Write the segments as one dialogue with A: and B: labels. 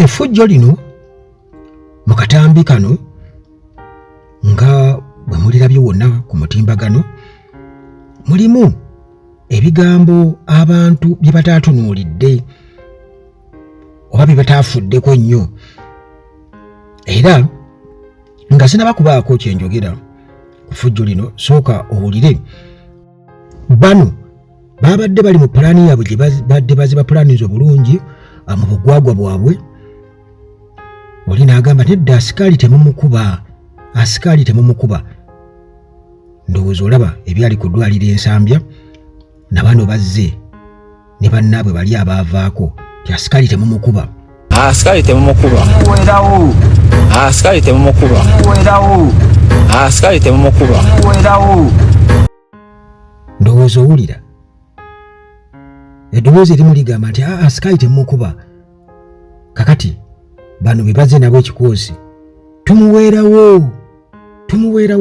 A: effujjo lino mu katambi kano nga bwe mulirabye wonna ku mutimbagano mulimu ebigambo abantu bye batatunuulidde oba bye bataafuddeko nnyo era nga sinabakubaako kyenjogera ku ffujjo lino sooka owulire bano babadde bali mu pulaani yaabwe gye badde baziba pulaanizo obulungi mu bugwagwa bwabwe oli n'agamba nedda asikaali temumukuba ndowooza olaba ebyali ku ddwaliro ensambya na bano bazze ne bannaabwe bali abaavaako ti asikaali temumukuba ndowooza owulira eddoboozi erimu ligamba nti asikaali temumukuba kakati bano be bazze nabo ekikoosi tumuweerawo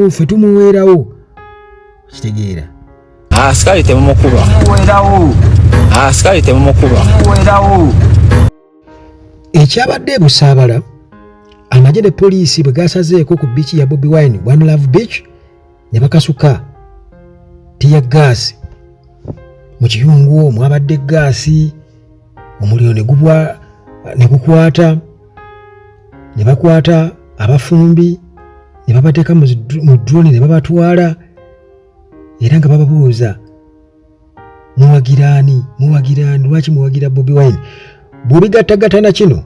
A: ffe tumuweerawo kitegeera
B: asikaali temumukuba
A: ekyabadde e Busaabala amagye ne poliisi bwe gasazeeko ku biiki ya Bobi Wine One Love Beach ne bakasuka tiya gaasi mu kiyungu omwo abadde gaasi omuliro ne gukwata ne bakwata abafumbi ne babateeka mu drone ne babatwala era nga bababuuza muwagiraani lwaki muwagira Bobi Wine bw'obigattagattana kino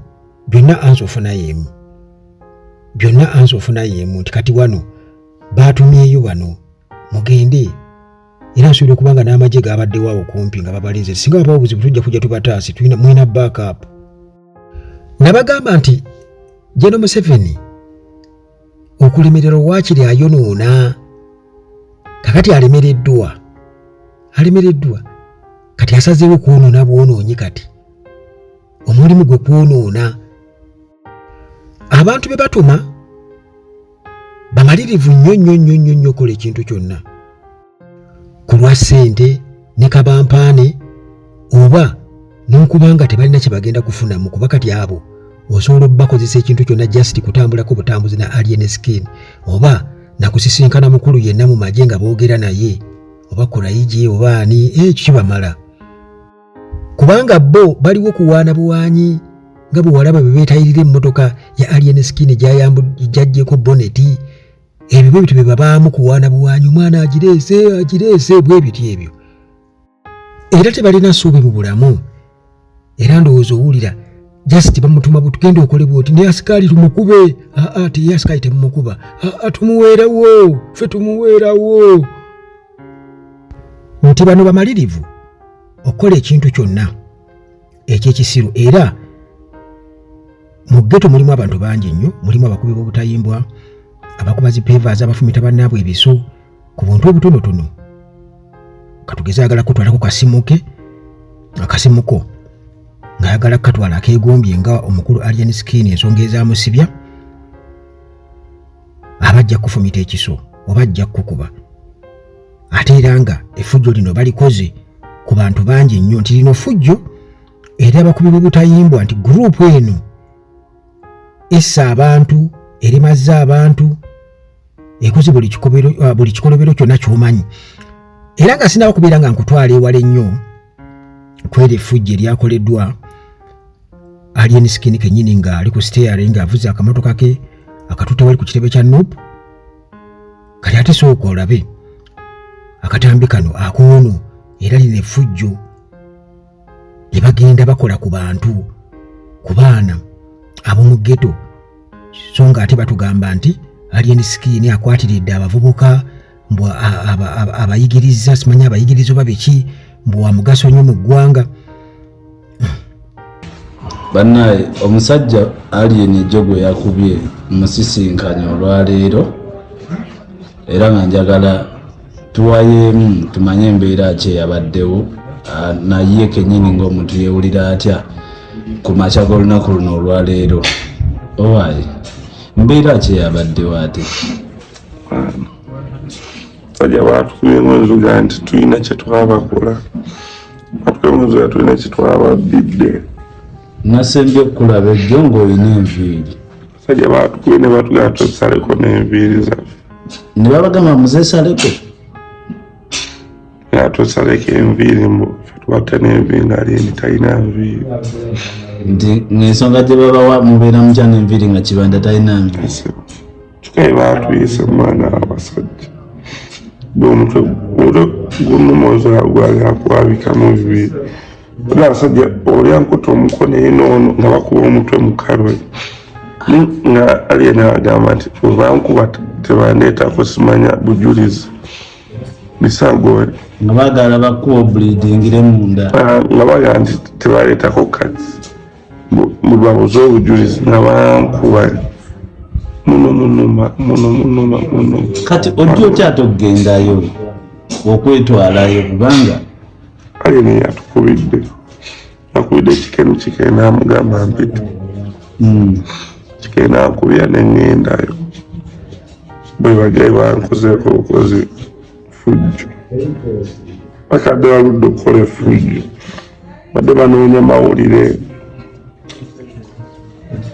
A: byonna ansi ofuna yeemu nti kati wano baatumyeyo bano mugende era nsuubira okubanga n'amagye gaabaddewo awo kumpi nga babalinze singa babawo obuzibu tujja kujja tubataasi mwina backup nabagamba nti General Museveni okulemererwa waakiri ayonoona kakati alemereddwa kati asazeewo kwonoona bwonoonyi kati omulimu gwe kwonoona abantu be batuma bamalirivu nnyo okola ekintu kyonna ku lwa ssente ne kabampaane oba n'okubanga tebalina kye bagenda kufunamu kuba kati abo osobola obbakozesa ekintu kyonna just kutambulako butambuzi na alien skin oba nakusisinkana mukulu yenna mu magye nga boogera naye oba kulaiji oba ani ekyo kibamala kubanga bo baliwo kuwaana buwaanyi nga bwe walaba bwe beetayirira emmotoka ya alien skin gyajjeko boneti ebyo bwe bityo bye babaamu kuwaana buwaanyi omwana agireese bwe bityo ebyo era tebalina ssuubi mu bulamu era ndowooza owulira just bamutuma butugenda okole bwoti ne asikaali tumukube tiye asikaali temumukuba tumuweerawo ffe tumuweerawo nti bano bamalirivu okukola ekintu kyonna ekyekisiru era mu ggeto mulimu abantu bangi nnyo mulimu abakubi b'obutayimbwa abakuba zipevas abafumita bannaabwe ebiso ku buntu obutonotono katugeze ayagala kutwalako akasimuko ng'ayagala katwala akeegombye nga omukulu alien skin ensonga ezamusibya abajja kufumita ekiso oba ajja kukuba ate era nga effujjo lino balikoze ku bantu bangi nnyo nti lino ffujjo era abakubi b'obutayimbwa nti guruupu eno essa abantu erimazza abantu ekoze buli kikolobero kyonna ky'omanyi era nga sinaba kubeera nga nkutwala ewala ennyo kwera effujjo eryakoleddwa alien skin kennyini ng'ali ku steering avuze akamotoka ke akatutte wali ku kitebe kya Nuupu kati ate sooka olabe akatambi kano akoono era lino effujjo lye bagenda bakola ku bantu ku baana ab'omu ggeto so nga ate batugamba nti alien skin akwatiridde abavubuka mbw abayigiriza simanyi abayigiriza oba biki mbw wa mugaso nnyo mu ggwanga
C: bannaye omusajja alien ejjogo yakubye musisinkanya olwaleero era nga njagala tuwayeemu tumanye embeera ki eyabaddewo naye kennyini ng'omuntu yeewulira atya ku makya g'olunaku luno olwaleero owaayi mbeera ki eyabaddewo ate
D: sajja batukubemu enzuga nti tulina kye twabakola batukubemu enzuga tulina kye twababbidde
C: nasembye kulaba ejjongo ina enviiri
D: Sajja batukubye ne batugamba tusaleko n'enviiri zaffe.
C: ne babagamba muzeesaleko
D: Nga tusaleko enviiri tubatte n'enviiri ng'ali talina nviiri.
C: nti ng'ensonga gye babawa mubeera mutya n'enviiri nga kibanda talina nviiri.
D: Kikaye baatuyise omwana w'abasajja. Omutwe gunnuma ozala gwagala kwabikamu enviiri. Oli abasajja olya nkuta omukono eno ono nga bakuba omutwe mu kalwe. Nga aliye n'agamba nti obankuba tebandeetako simanya bujulizi. Bisago
C: nga baagala bakuwa bleedingire munda
D: nga bagamba nti tebaleetako kati mubabuze obujulizi nga bankuba muno.
C: kati ojja otya togendayo okwetwalayo kubanga
D: ali ne yatukubidde ekikenu kike n'amugamba mpita kike n'akubya ne ŋŋendayo bwe bagaye bankozeeko bukozi fujjo bakadde baludde okukola effujjo badde banoonya mawulire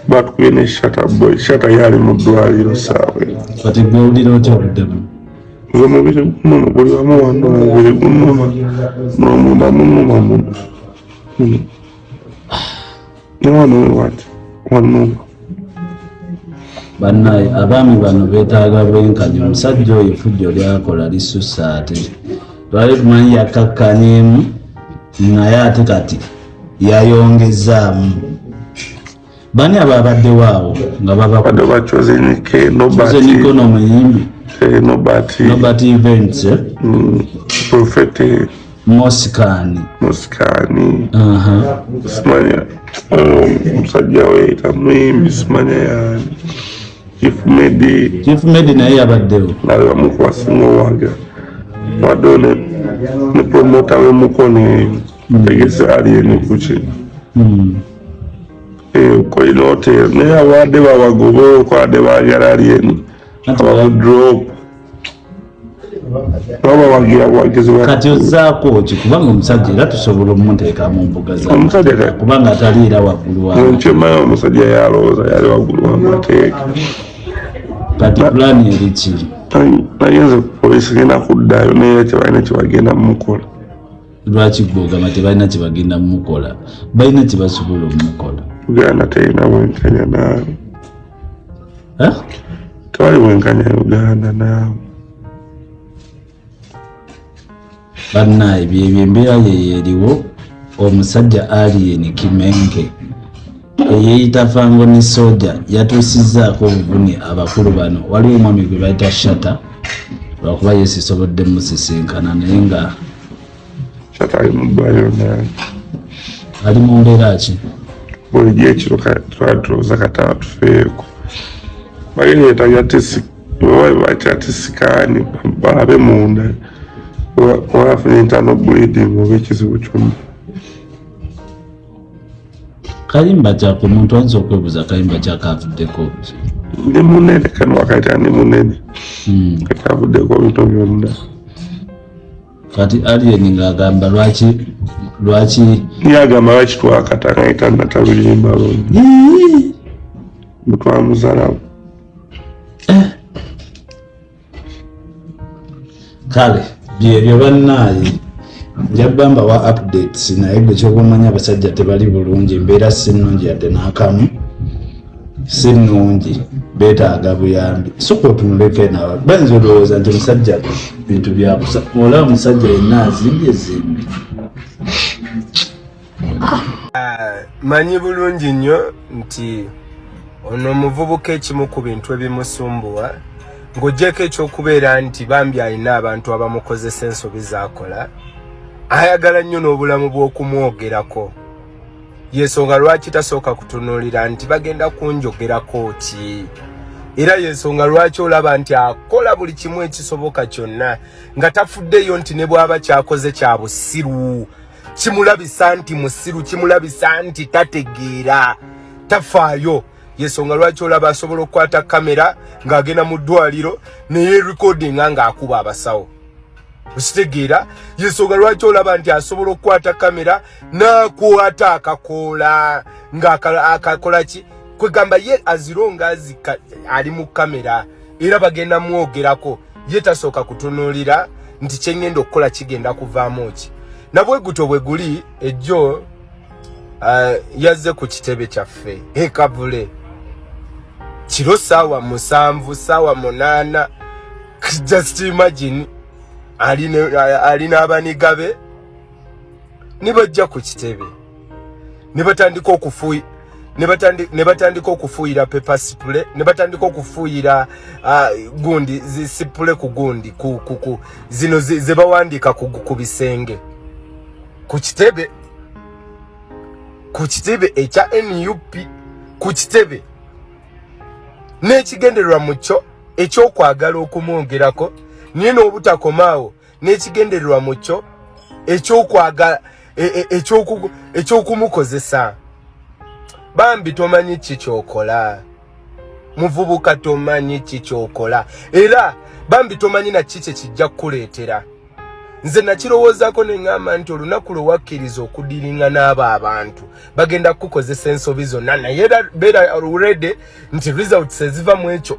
D: batukubye ne shata yali mu ddwaliro saawe
C: kati gwewulira otya obuddemu
D: omubiri gunuma buli wamu wano omubiri gunuma n'omunda munuma muno ne wano wewati wanuma.
C: bannaye abaami bano beetaaga bwenkanya omusajja oyo effujjo lyakola lisussa ate lwali tumanyi yakkakkanyemu naye ate kati yayongezaamu bani abo abaddewo awo nga
D: badde bacozenike
C: babazeniko n'omuyimbi Nobert Events
D: Prophet
C: Mosikani
D: simanya omusajja weyita muyimbi simanya yani Chief
C: Medi naye yabaddewo
D: nawe bamukubasinga owaga waddewo ne promota w'emukono tegese aliyeni kuki koyina hotel naye abadde babagoba okwabadde baagala aliyeni ababudrop babawagira bwagizi
C: kati ozaako ki kubanga omusajja era tusobola omuteeka mu mbuga za kubanga ataliira waggulu
D: nkyomayo omusajja yalowooza yali waggulu wamateeka
C: kati pulaani eri ki
D: nayenze poliisi genda kuddayo naye tebalina kyebagenda mumukola.
C: Lwaki gwogamba tebalina kyebagenda mumukola balina kyebasobola omumukola
D: Uganda terina bwenkanya naawe tewali bwenkanya Uganda naawe
C: bannaye byebyo embeera yeyeeriwo omusajja Alien Kimenge eyeyita Fango ne Soja yatuusizzaako obuvune abakulu bano waliwo omwami gwe bayita Shata lwakuba yesisobodde musisinkana naye nga
D: Shata ali mu ddwaliro naye
C: ali mu mbeera ki
D: bulijjo ekiro twatulooza kataba tufeeko bagenyeetaga bakyatesikaani balabe munda wafuna internal bleeding oba ekizibu kyonna.
C: kalimba kyako omuntu ayinza okwebuuza kalimba kyakaavuddeko
D: ndi munene kano wakati ndi munene kati avuddeko ebintu byonna
C: kati Alien ng'agamba lwaki
D: yagamba lwaki twakata ngayita nataluyimba lundi bwetwamuzalawo
C: kale byebyo bannaye njabamba wa updates naye gwe kyobamanya abasajja tebali bulungi embeera sinungi yadde n'akamu sinungi beetaaga buyambi soka otunuleke nawe bayinza olowooza nti omusajja bintu byakusa olaba omusajja yenna azimbye zimbi
E: manyi bulungi nnyo nti ono omuvubuka ekimu ku bintu ebimusumbuwa ng'oggyeko ekyokubeera nti bambi alina abantu abamukozesa ensobi z'akola ayagala nnyo n'obulamu bw'okumwogerako yensonga lwaki tasooka kutunuulira nti bagenda kunjogerako ki era yensonga lwaki olaba nti akola buli kimu ekisoboka kyonna nga tafuddeyo nti ne bw'aba kyakoze kya busiru kimulabisa nti musiru kimulabisa nti tategeera tafaayo yensonga lwaki olaba asobola okukwata kamera ng'agenda mu ddwaliro naye recordinga ng'akuba abasawo okitegeera yensonga lwaki olaba nti asobola okukwata kamera n'akwata akakoola ng'akakola ki kwegamba ye azironga ali mu kamera era bagenda mwogerako ye tasooka kutunuulira nti kyengenda okukola kigenda kuvaamu ki nabwe guto bwe guli ejjo yazze ku kitebe kyaffe ekavule kiro saawa 7 saawa 8 just imagine ali n'abanigabe nibajja ku kitebe nibatandika okufuuyira paper spray nibatandika okufuuyira gundi zisipule ku gundi zino ze bawandiika ku bisenge ku kitebe ekya NUP ku kitebe n'ekigendererwa mu kyo ekyokwagala okumwongerako niye n'obutakomaawo n'ekigendererwa mu kyo ekyokwagala ekyokumukozesa bambi tomanyi kikyokola muvubuka tomanyi kikyokola era bambi tomanyi na kiki kijja kukuleetera nze nakirowoozaako ne ngamba nti olunaku lwe wakkiriza okudiringa n'abo abantu bagenda kukukozesa ensobi zonna naye beera already nti results eziva mu ekyo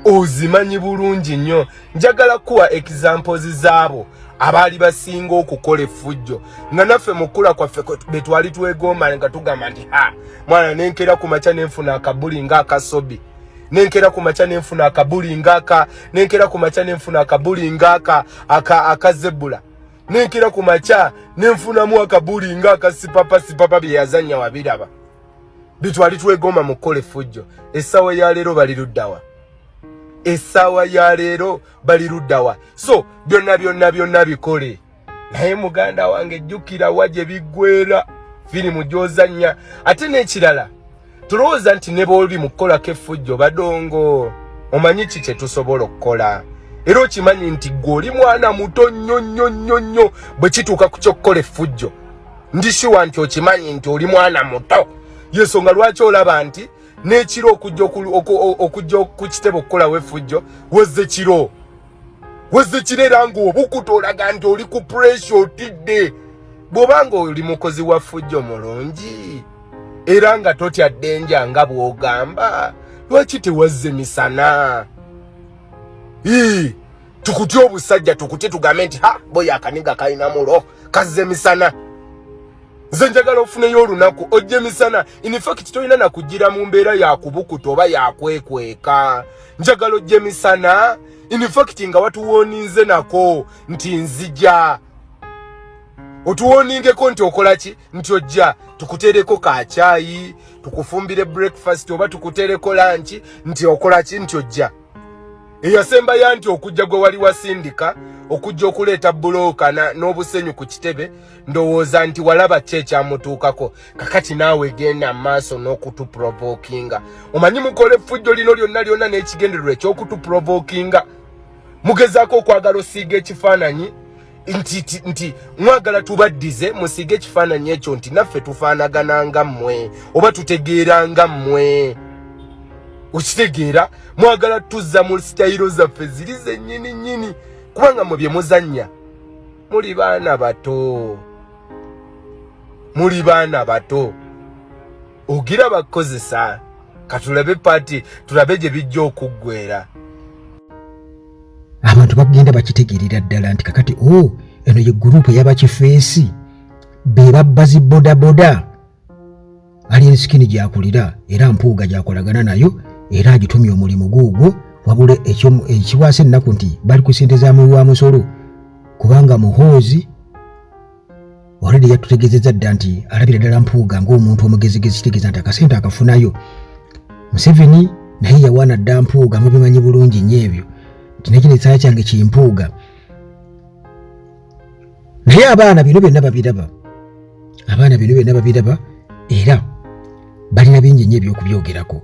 E: ozimanyi bulungi nnyo njagala kuwa examples zaabo abaali basinga okukola effujjo nga naffe mukula kwaffe betwali twegomba nga tugamba nti mwana nenkera ku makya nenfuna akabuli ng'akasobi nenkera ku makya nenfuna akabuli ng'aka nenkera ku makya nenfuna akabuli ng'aka akazebula nenkera ku makya nenfunamu akabuli ng'akasipapa bye yazannya wabiraba betwali twegomba mu kukola effujjo essaawa ya leero bali luddawa so byonna bikole naye muganda wange jjukira waje biggwera firimu gy'ozannya ate n'ekirala tulowooza nti ne bw'oli mu kukolako effujjo badongo omanyi ki kye tusobola okukola era okimanyi nti gwe oli mwana muto nnyo bwe kituuka ku ky'okukola effujjo ndishiwa nti okimanyi nti oli mwana muto yensonga lwaki olaba nti n'ekiro okujja ku kitebe okukolawo effujjo wezze kiro era ng'obukuta olaga nti oli ku pressure otidde bw'obanga oli mukozi wa ffujjo mulungi era nga totya ddenja nga bw'ogamba lwaki tewazze misana tukutya obusajja tukutye tugambe nti boyo akaniga kalina mulo kazze misana nze njagala ofuneyo olunaku ojje misana in fact tolina nakugira mu mbeera yakubukuta oba yakwekweka njagala ojje misana in fact nga watuwoninze nako nti nzija otuwoningeko nti okola ki nti ojja tukutereko kacaayi tukufumbire breakfast oba tukutereko lunch nti okola ki nti ojja eyasemba ya nti okujja gwe wali wasindika okujja okuleeta bulooka n'obusenyu ku kitebe ndowooza nti walaba ki ekyamutuukako kakati naawe genda maaso n'okutuprovokinga omanyi mukole effujjo lino lyonna n'ekigendererwa ekyokutuprovokinga mugezaako okwagala osiiga ekifaananyi nti mwagala tubaddize musiige ekifaananyi ekyo nti naffe tufaanagana nga mmwe oba tutegeera nga mmwe okitegeera mwagala tuzza mu sitayiro zaffe ziri zennyini kubanga mwe bye muzannya muli baana bato ogira bakozesa katulabe paati tulabe gye bijja okuggwera
A: abantu bagenda bakitegeerera ddala nti kakati eno ye gurupu ey'abakifeesi be babbazi bodaboda ali ensikini gyakulira era mpuuga gyakolagana nayo era agitumye omulimu guugwo wabula ekiwaasa ennaku nti bali ku ssente za muwi wa musolo kubanga muhoozi already yatutegeezezza dda nti alabira ddala mpuuga ng'omuntu omugezigezi kitegeeza nti akasente akafunayo Museveni naye yawaana dda mpuuga mubimanyi bulungi nnyo ebyo nti nekino ekisaala kyange kimpuuga naye abaana bino byonna babiraba era balina bingi nnyo ebyokubyogerako